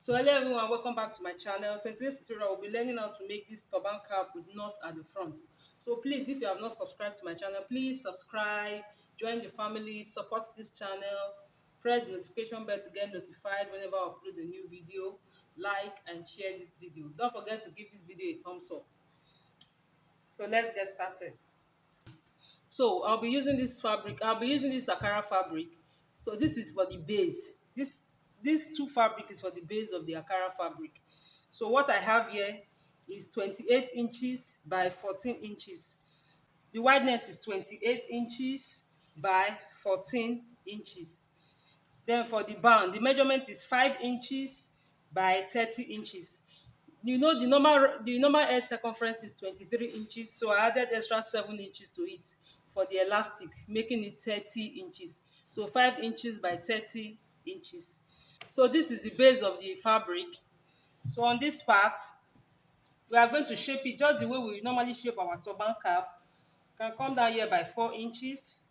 So hello everyone, welcome back to my channel. So in today's tutorial, we'll be learning how to make this turban cap with knot at the front. So please, if you have not subscribed to my channel, please subscribe, join the family, support this channel, press the notification bell to get notified whenever I upload a new video, like and share this video. Don't forget to give this video a thumbs up. So let's get started. So I'll be using this fabric. I'll be using this Ankara fabric. So this is for the base. This two fabric is for the base of the Ankara fabric. So what I have here is 28 inches by 14 inches. The wideness is 28 inches by 14 inches. Then for the band, the measurement is 5 inches by 30 inches. You know the normal edge circumference is 23 inches, so I added extra 7 inches to it for the elastic, making it 30 inches. So 5 inches by 30 inches. So this is the base of the fabric. So on this part, we are going to shape it just the way we normally shape our turban cap. Can come down here by 4 inches.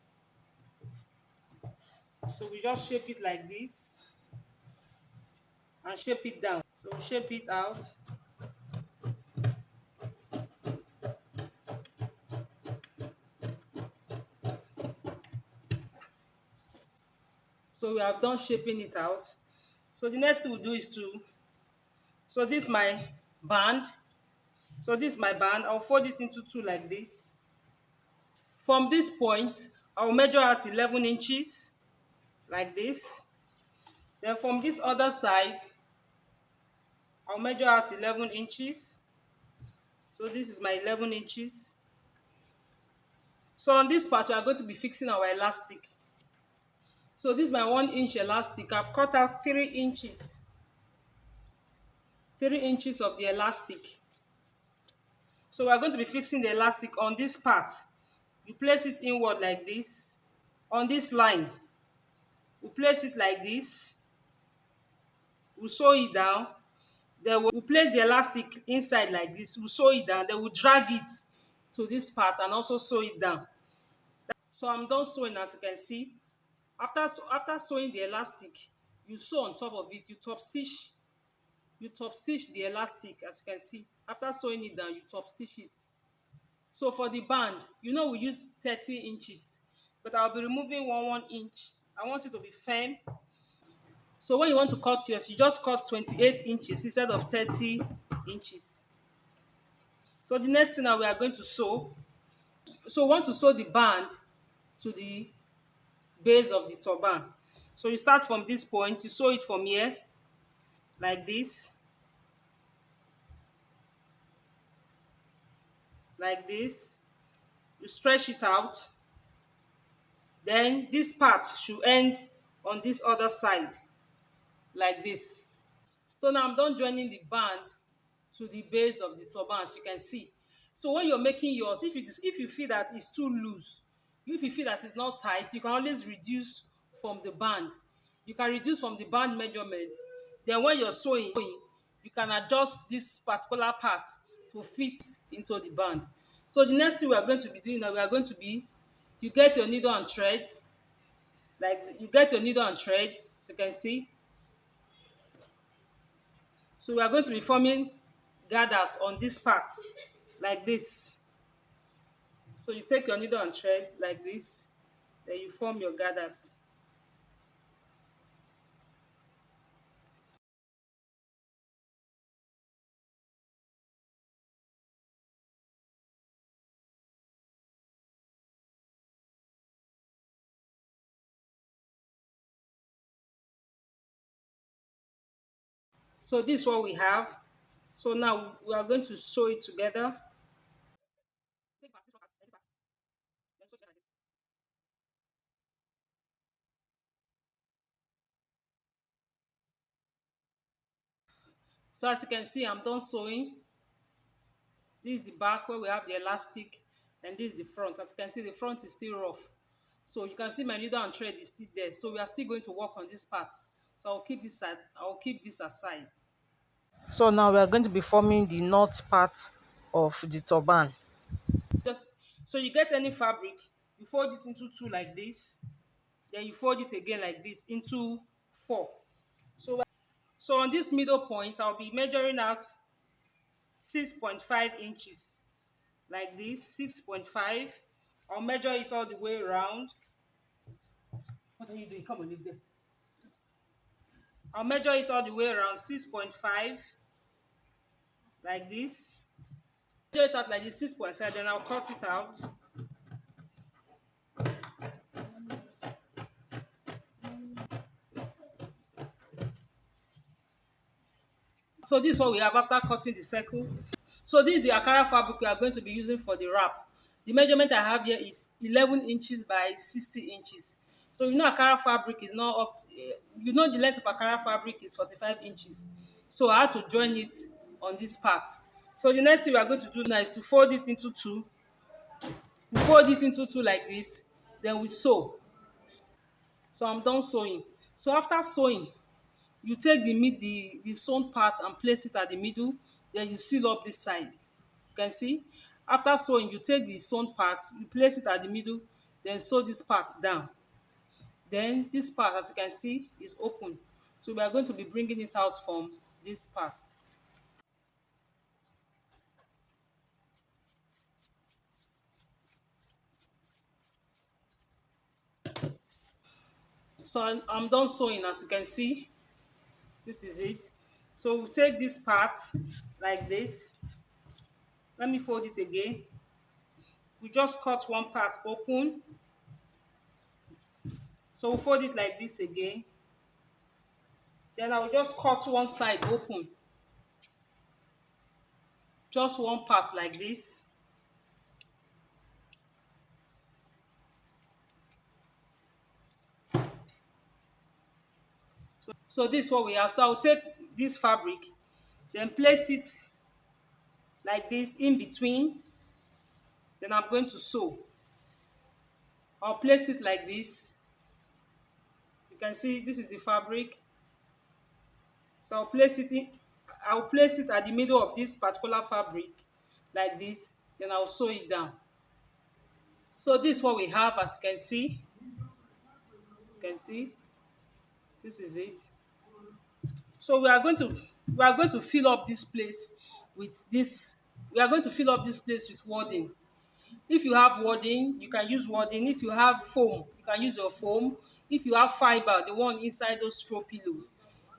So we just shape it like this and shape it down. So shape it out. So we have done shaping it out. So the next thing we do is so this is my band. So this is my band. I'll fold it into two like this. From this point, I'll measure out 11 inches like this. Then from this other side, I'll measure out 11 inches. So this is my 11 inches. So on this part, we are going to be fixing our elastic. So this is my 1 inch elastic. I've cut out 3 inches. 3 inches of the elastic. So we are going to be fixing the elastic on this part. You place it inward like this. On this line, we place it like this. We sew it down. Then we place the elastic inside like this. We sew it down. Then we drag it to this part and also sew it down. So I'm done sewing, as you can see. After sewing the elastic, you sew on top of it. You top stitch. You top stitch the elastic, as you can see. After sewing it down, you top stitch it. So for the band, we use 30 inches, but I'll be removing one inch. I want it to be firm. So when you want to cut yours, you just cut 28 inches instead of 30 inches. So the next thing now we are going to sew. So we want to sew the band to the base of the turban. So you start from this point, you sew it from here, like this, like this. You stretch it out. Then this part should end on this other side, like this. So now I'm done joining the band to the base of the turban, as you can see. So when you're making yours, if you feel that it's too loose, if you feel that it's not tight, you can always reduce from the band. You can reduce from the band measurement. Then when you're sewing, you can adjust this particular part to fit into the band. So the next thing we are going to be doing now, you get your needle and thread. Like you get your needle and thread, so you can see. So we are going to be forming gathers on this part, like this. So you take your needle and thread like this, then you form your gathers. So this is what we have. So now we are going to sew it together. So as you can see, I'm done sewing. This is the back where we have the elastic, and this is the front. As you can see, the front is still rough. So you can see my needle and thread is still there. So we are still going to work on this part. So I'll keep this aside. So now we are going to be forming the knot part of the turban. Just so you get any fabric, you fold it into two like this, then you fold it again like this into four. So So on this middle point, I'll be measuring out 6.5 inches like this, 6.5. I'll measure it all the way around. What are you doing? Come on, leave there. I'll measure it all the way around 6.5 like this. Measure it out like this, 6.5, then I'll cut it out. So this is what we have after cutting the circle. So this is the Ankara fabric we are going to be using for the wrap. The measurement I have here is 11 inches by 60 inches. So you know Ankara fabric is not up to, you know the length of Ankara fabric is 45 inches. So I had to join it on this part. So the next thing we are going to do now is to fold it into two. We fold it into two like this, then we sew. So I'm done sewing. So after sewing, you take the sewn part and place it at the middle, then you seal up this side. You can see, after sewing, you take the sewn part, you place it at the middle, then sew this part down. Then this part, as you can see, is open. So we are going to be bringing it out from this part. So I'm done sewing, as you can see. This is it. So we take this part like this. Let me fold it again. We just cut one part open. So we fold it like this again. Then I will just cut one side open. Just one part like this. So this is what we have. So I'll take this fabric, then place it like this in between. Then I'm going to sew. I'll place it like this. You can see this is the fabric. So I'll place it at the middle of this particular fabric like this. Then I'll sew it down. So this is what we have, as you can see. You can see this is it. So we are going to fill up this place with this. We are going to fill up this place with wadding. If you have wadding, you can use wadding. If you have foam, you can use your foam. If you have fiber, the one inside those straw pillows,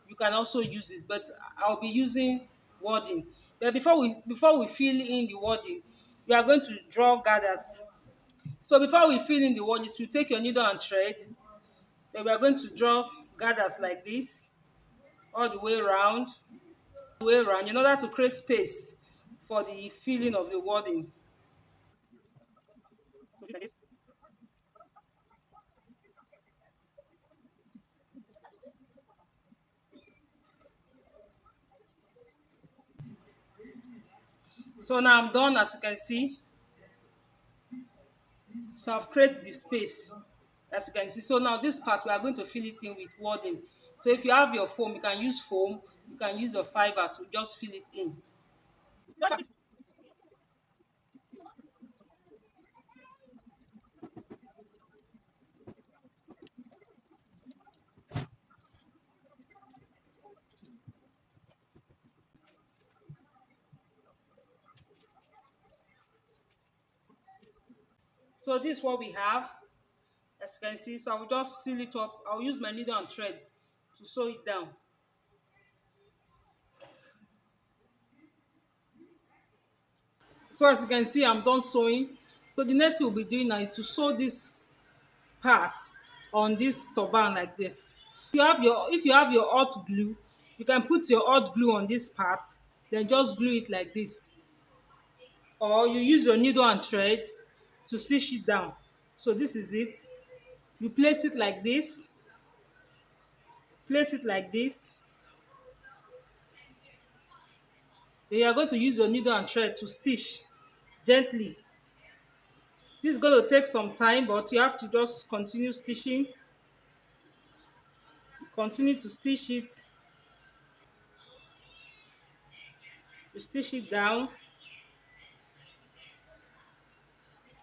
you can also use it. But I'll be using wadding. But before we fill in the wadding, we are going to draw gathers. So before we fill in the wadding, you take your needle and thread. Then we are going to draw gathers like this all the way around, in order to create space for the filling of the wadding. So like this. So now I'm done, as you can see. So I've created the space, as you can see. So now this part, we are going to fill it in with wadding. So if you have your foam, you can use foam. You can use your fiber to just fill it in. So this is what we have, as you can see. So I'll just seal it up. I'll use my needle and thread to sew it down. So as you can see, I'm done sewing. So the next thing we'll be doing now is to sew this part on this turban like this. If you have your hot glue, you can put your hot glue on this part, then just glue it like this. Or you use your needle and thread to stitch it down. So this is it. You place it like this, place it like this. Then you are going to use your needle and thread to stitch gently. This is going to take some time, but you have to just continue stitching. Continue to stitch it. You stitch it down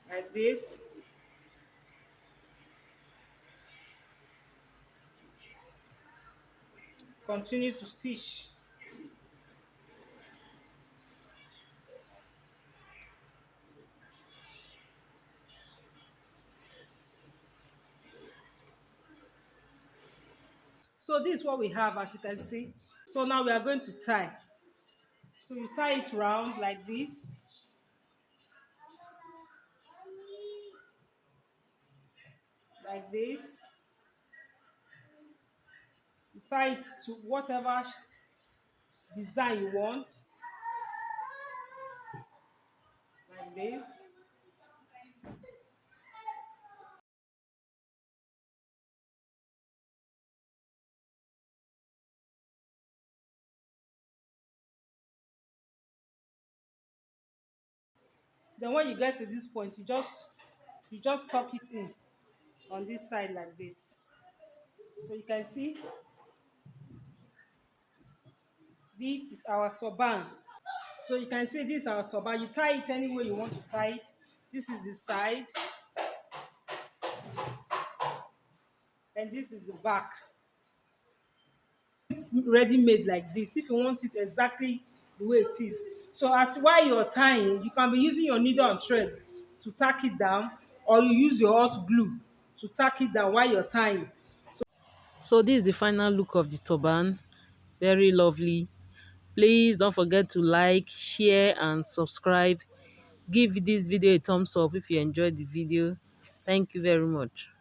like this. continue to stitch. So this is what we have, as you can see. So now we are going to tie. So you tie it round like this, like this. You tie it to whatever design you want, like this. Then when you get to this point, you just tuck it in on this side like this. So you can see this is our turban. So you can see this is our turban. You tie it any way you want to tie it. This is the side, and this is the back. It's ready made like this if you want it exactly the way it is. So as while you're tying, you can be using your needle and thread to tack it down, or you use your hot glue to tack it down while you're tying. So this is the final look of the turban. Very lovely. Please don't forget to like, share and subscribe. Give this video a thumbs up if you enjoyed the video. Thank you very much.